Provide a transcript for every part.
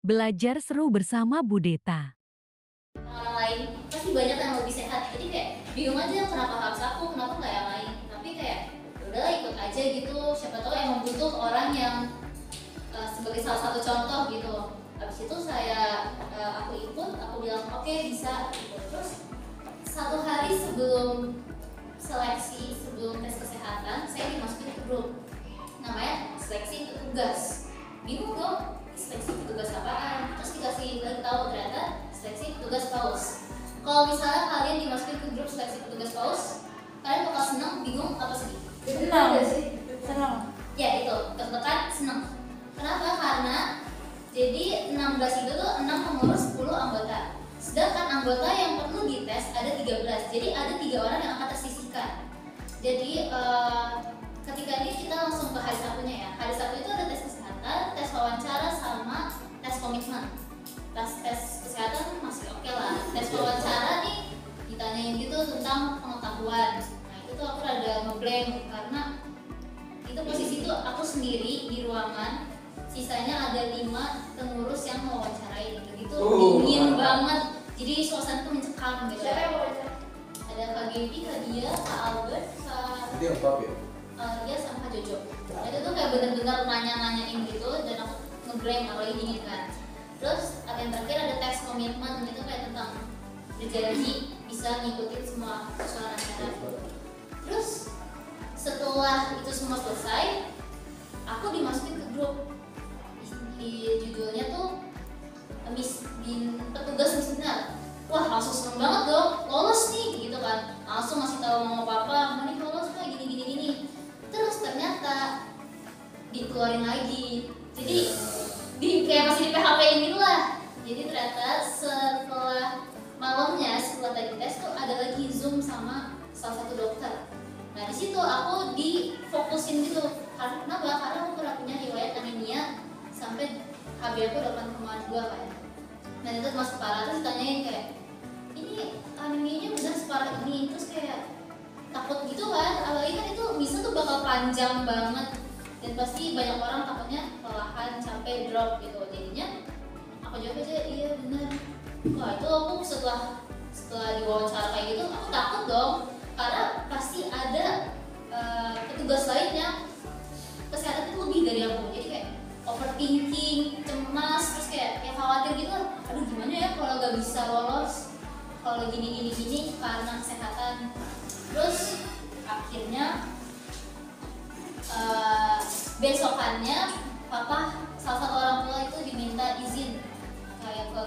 Belajar seru bersama Bu Deta. Orang lain pasti banyak yang lebih sehat, jadi kayak bingung aja kenapa harus aku, kenapa nggak yang lain. Tapi kayak udahlah ikut aja gitu, siapa tahu emang butuh orang yang sebagai salah satu contoh gitu. Habis itu aku ikut, aku bilang oke, bisa gitu. Terus satu hari sebelum seleksi, sebelum tes kesehatan, saya dimasukin ke grup namanya seleksi petugas. Bingung dong, seleksi petugas apaan? Terus dikasih lagi tahu ternyata seleksi petugas PAUS. Kalau misalnya kalian dimasukin ke grup seleksi petugas PAUS, kalian bakal senang, bingung, apa sedih? Senang sih, senang. Ya itu, deg-degan, senang. Kenapa? Karena jadi 16 itu tuh 6 pengurus 10 anggota. Sedangkan anggota yang perlu dites ada 13. Jadi ada 3 orang yang akan tersisihkan. Jadi ketika ini kita langsung ke hari satunya ya. Hari satu itu ada tes kesehatan, tes wawancara, sama tes komitmen. Tes kesehatan masih oke lah. Tes wawancara nih ditanyain gitu tentang pengetahuan. Nah itu tuh aku rada ngeblank karena itu posisi itu aku sendiri di ruangan. Sisanya ada 5 pengurus yang mewawancarain gitu. Dingin banget. Jadi suasana tuh mencekam gitu. Siapa yang wawancara? Ada Kak Gaby, Kak Dia, Kak Albert, Kak Dia apa ya? dia sama Kak Jojo. Nah, itu tuh kayak bener-bener nanya-nanyain gitu dan aku ngeblank, apalagi dingin kan. Terus yang terakhir ada tes komitmen, itu kayak tentang berjanji bisa ngikutin semua persoalan acara. Terus setelah itu semua selesai, aku dimasukin ke grup. Di judulnya tuh petugas misbina. Wah langsung seneng banget dong, lolos nih gitu kan. Langsung ngasih tahu mama papa, ini lolos Pak, gini. Terus ternyata dikeluarin lagi. Jadi kayak masih di PHP-in gitu lah. Jadi ternyata setelah malamnya, setelah tadi tes tuh ada lagi Zoom sama salah satu dokter. Nah di situ aku difokusin gitu. Karena kenapa? Karena aku pernah punya riwayat anemia sampai HB aku 8,2 kan. Dan itu masuk parah, terus ditanyain kayak ini anemianya benar separah ini. Terus kayak takut gitu kan, apalagi kan itu bisa tuh bakal panjang banget dan pasti banyak orang takutnya kelelahan, capek, drop gitu. Jadinya aku jawab aja iya benar. Wah itu aku setelah diwawancara kayak gitu aku takut dong, karena pasti ada petugas lainnya kesehatan itu lebih dari aku. Jadi kayak overthinking, cemas, terus kayak khawatir gitu. Aduh gimana ya kalau gak bisa lolos, kalau gini karena kesehatan. Terus akhirnya besokannya papa salah satu orang tua itu diminta izin kayak ke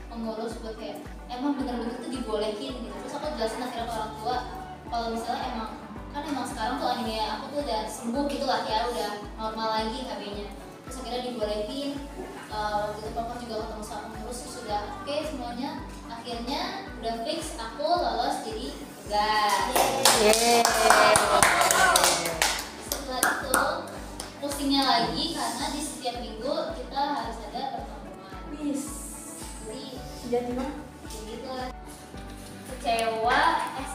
pengurus buat kayak emang bener-bener tuh dibolehin gitu. Terus aku jelasin akhirnya ke orang tua kalau misalnya emang sekarang tuh anemia aku tuh udah sembuh gitu lah ya, udah normal lagi HB-nya. Terus akhirnya dibolehin. Waktu itu papa juga ketemu sama pengurus, sudah oke semuanya. Akhirnya udah fix aku lolos jadi petugas. Setelah itu pusingnya lagi karena di setiap minggu kita harus ada pertemuan. Jadi gitu lah. Kecewa,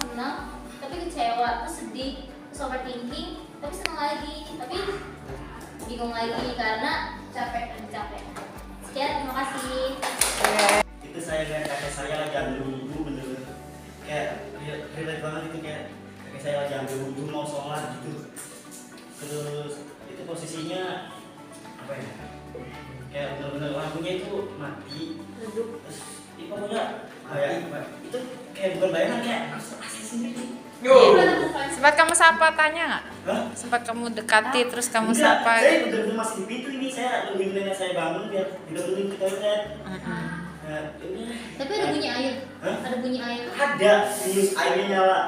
senang, tapi kecewa, terus sedih, terus overthinking, tapi senang lagi, tapi bingung lagi karena capek. Sekian, terima kasih. Itu saya lihat kakek saya lagi ambil wudhu, bener-bener kayak relate banget itu, kayak kakek saya lagi ambil wudhu mau sholat gitu. Terus itu posisinya apa ya, kayak bener-bener lampunya itu mati. Terus itu pokoknya kayak itu kayak bukan bayangan, kayak asli sendiri. Sempat kamu sapa, tanya nggak? Hah? Sempat kamu dekati terus kamu Enggak, sapa? saya bener-bener masih di pintu ini, saya nungguin nenek saya bangun biar dibangunin ke toilet. Nah, ini Tapi ada bunyi air. Hah? Ada bunyi air. ada minus airnya nyala.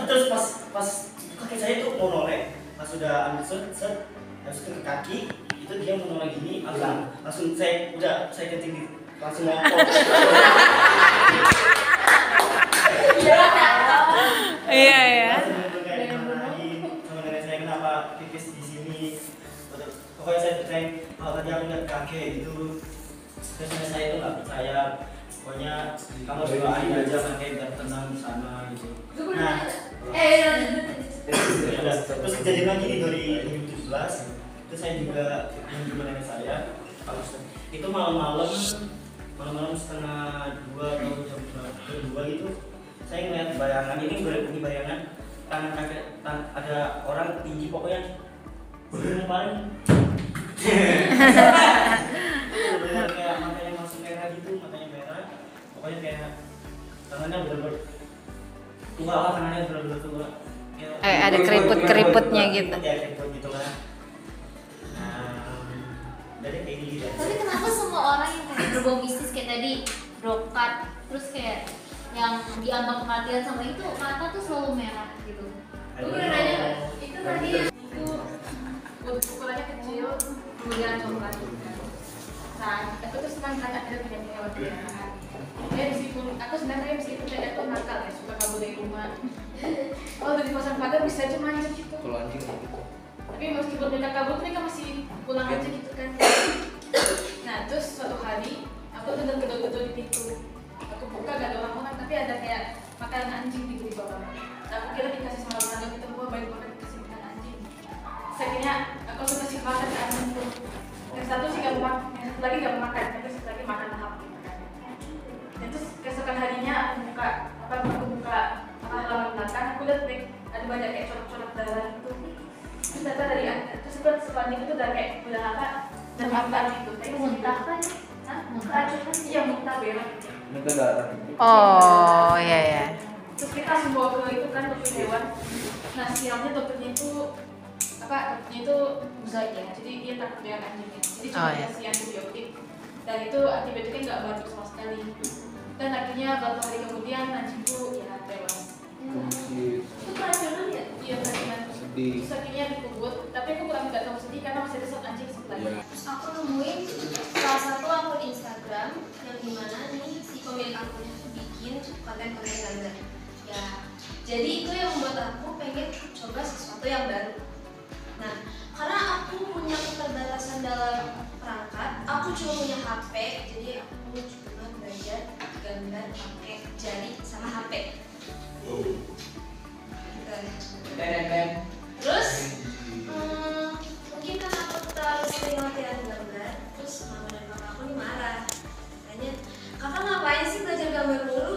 terus pas kakek saya tuh mau noleh, pas sudah ambil set habis itu ke kaki itu dia mau noleh gini, langsung saya kencing langsung ngopot. Iya. Langsung kayak dimarahin sama nenek saya, kenapa pipis di sini. Pokoknya saya ceritain kalau tadi aku lihat kakek gitu. Terus nenek saya itu nggak percaya. Pokoknya kamu doain aja kakek biar tenang di sana gitu. Nah, terus kejadian lagi di 2017 itu saya juga nenek saya Itu malam-malam setengah 2 atau jam 2 gitu, saya ngeliat bayangan, ini bayangan tangan kakek, ada orang tinggi pokoknya bener paling bener kayak matanya masuk merah gitu, matanya merah, pokoknya kayak tangannya bener-bener tua lah, tangannya bener-bener tua. Ada keriput-keriputnya gitu. Ya keriput gitu kan. Dari kayak gini. Tapi kenapa semua orang yang kayak berbau mistis kayak tadi brokat, terus kayak yang diambang kematian sama itu mata tuh selalu merah gitu? Gue pernah nanya nggak? Itu tadi itu ukurannya kecil, kemudian coklat. Nah, aku tuh senang kan ada punya hewan peliharaan. Ya meskipun aku sebenarnya meskipun saya tuh nakal ya, suka kabur dari rumah. Kalau udah dipasang pagar bisa aja manjat gitu. Kalau anjing gitu. Tapi meskipun mereka kabur, mereka masih pulang aja gitu kan. Nah, terus suatu hari aku tuh gedor-gedor di pintu. Aku buka gak ada orang-orang, tapi ada kayak makanan anjing di bawah. Nah, aku kira dikasih sama orang gitu, gua baik banget dikasih makan anjing. Akhirnya aku langsung kasih makan ke anjing tuh. Yang satu sih gak mau makan, yang satu lagi gak mau makan, tapi satu lagi makan lahap gitu kan. Dan terus keesokan harinya aku buka halaman belakang, aku lihat ada banyak kayak corak-corak darah gitu. Terus ternyata dari terus selanjutnya itu udah kayak udah apa? Dan apa gitu? Tapi muntah kan? Hah? Keracunan? Iya muntah berak. Muntah darah. Oh iya ya. Terus kita langsung bawa ke itu kan dokter hewan. Nah sialnya dokternya itu buzzard ya, jadi dia takut dengan anjingnya. Jadi cuma dikasih antibiotik. Dan itu antibiotiknya nggak bantu sama sekali. Dan akhirnya beberapa hari kemudian anjingku ya tewas. Itu keracunan ya? Iya keracunan. Sedih. Terus akhirnya dikubur, tapi aku kurang nggak tahu sedih karena masih ada satu anjing sebelah. Terus aku nemuin salah satu akun Instagram yang dimana nih si pemilik akunnya tuh bikin konten-konten gambar. Ya, jadi itu yang membuat aku pengen coba sesuatu yang baru. Nah, karena aku punya keterbatasan dalam perangkat, aku cuma punya HP, jadi aku cuma belajar gambar pakai jari sama HP. Terus mungkin karena aku terlalu sering latihan gambar, terus mama dan papa aku nih marah. Katanya, kakak ngapain sih belajar gambar dulu?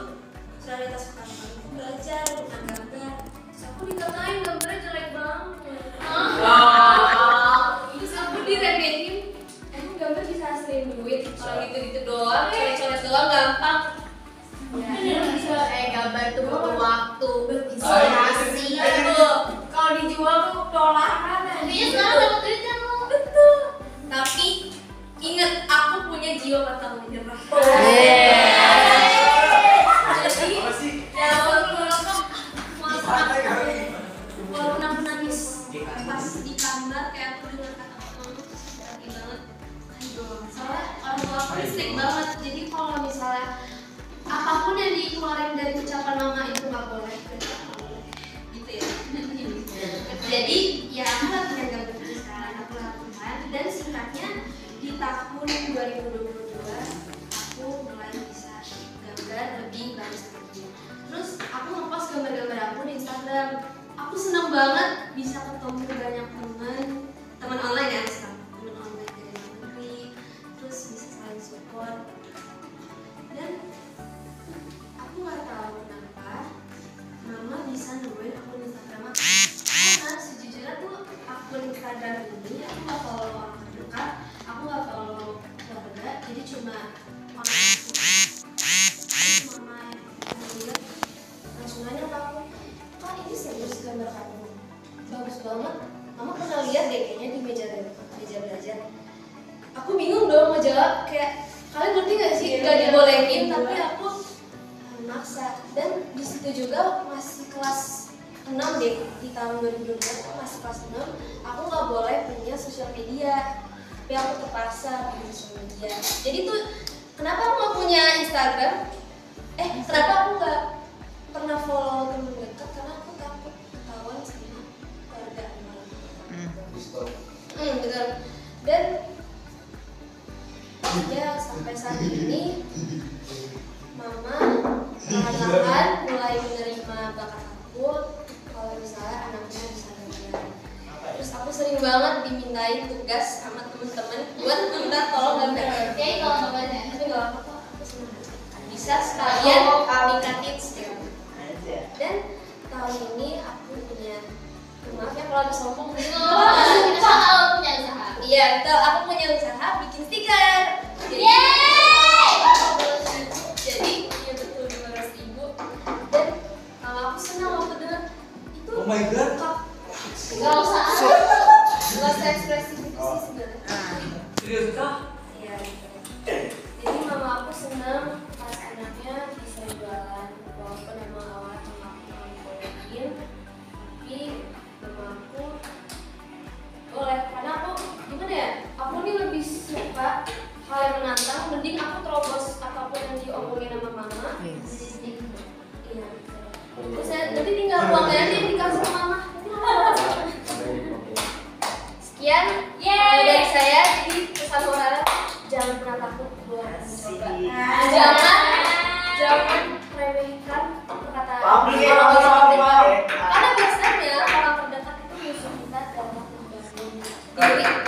Realitas aku belajar bukan gambar. Terus aku dikatain gambarnya jelek banget. Terus aku diremehin. Emang gambar bisa hasilin duit? Kalau gitu-gitu doang, coret-coret doang gampang. Ya, bisa gambar tuh butuh waktu, inspirasi gitu. Kalau dijual tuh dolaran. Intinya sekarang dapat duit kan lo. Betul. Tapi inget aku punya jiwa pantang menyerah. Jadi ya walaupun aku nangis pas di kamar kayak aku dengar kata-kata itu sakit banget. Soalnya orang tua aku strict banget. Jadi kalau misalnya apapun yang dikeluarin dari ucapan mama itu nggak boleh gitu ya. Jadi ya aku latihan gambar itu sekarang, aku latihan dan singkatnya di tahun 2022 aku mulai bisa gambar lebih bagus lagi. Terus aku ngepost gambar-gambar aku di Instagram. Aku senang banget bisa ketemu banyak teman online ya, teman online dari luar negeri. Terus bisa saling support. Dan aku nggak tahu kenapa mama bisa nemuin akun Instagram aku. Karena sejujurnya tuh akun Instagram ini aku nggak follow orang terdekat, aku nggak follow keluarga, jadi cuma orang tua. Terus mama yang lihat langsung nanya ke aku, kak ini serius gambar kamu? Bagus banget. Mama pernah lihat deh kayaknya di meja belajar. Aku bingung dong ngejawab kayak kalian ngerti gak sih? Gak dibolehin tapi aku maksa. Dan di situ juga masih kelas 6 deh, di tahun 2022 aku masih kelas 6. Aku nggak boleh punya sosial media, tapi aku terpaksa punya sosial media. Jadi tuh kenapa aku nggak punya Instagram? Kenapa aku nggak pernah follow temen dekat? Karena aku takut ketahuan sama keluarga. Betul. Dan ya sampai saat ini mama perlahan-lahan mulai menerima bakat aku kalau misalnya anaknya bisa gambar. Terus aku sering banget dimintain tugas sama teman temen-temen buat minta tolong gambar. Ya itu kalau gambarnya. Tapi nggak apa-apa, aku senang. Bisa sekalian minta tips gitu. Dan tahun ini aku punya, maaf ya kalau ada sombong. Kita tahu punya usaha. Iya, betul. Aku punya usaha bikin stiker. Yeay! Jadi, iya betul 500.000. Dan kalau aku senang waktu dengar itu. Oh my god. Gak usah. Gak usah ekspresif itu sih sebenarnya. Serius kah? Iya. Jadi mama aku senang pas anaknya bisa jualan, walaupun emang awalnya mama aku nggak bolehin, tapi mama aku boleh, karena aku gimana ya? Aku nih lebih suka hal yang menantang, mending aku terobos apapun yang diomongin sama mama. Iya. Terus saya nanti tinggal uangnya aja yang dikasih sama mama. Sekian dari saya, jadi pesan moral jangan pernah takut buat mencoba. Jangan remehkan perkataan orang. Karena biasanya orang terdekat itu musuh kita dalam membangun diri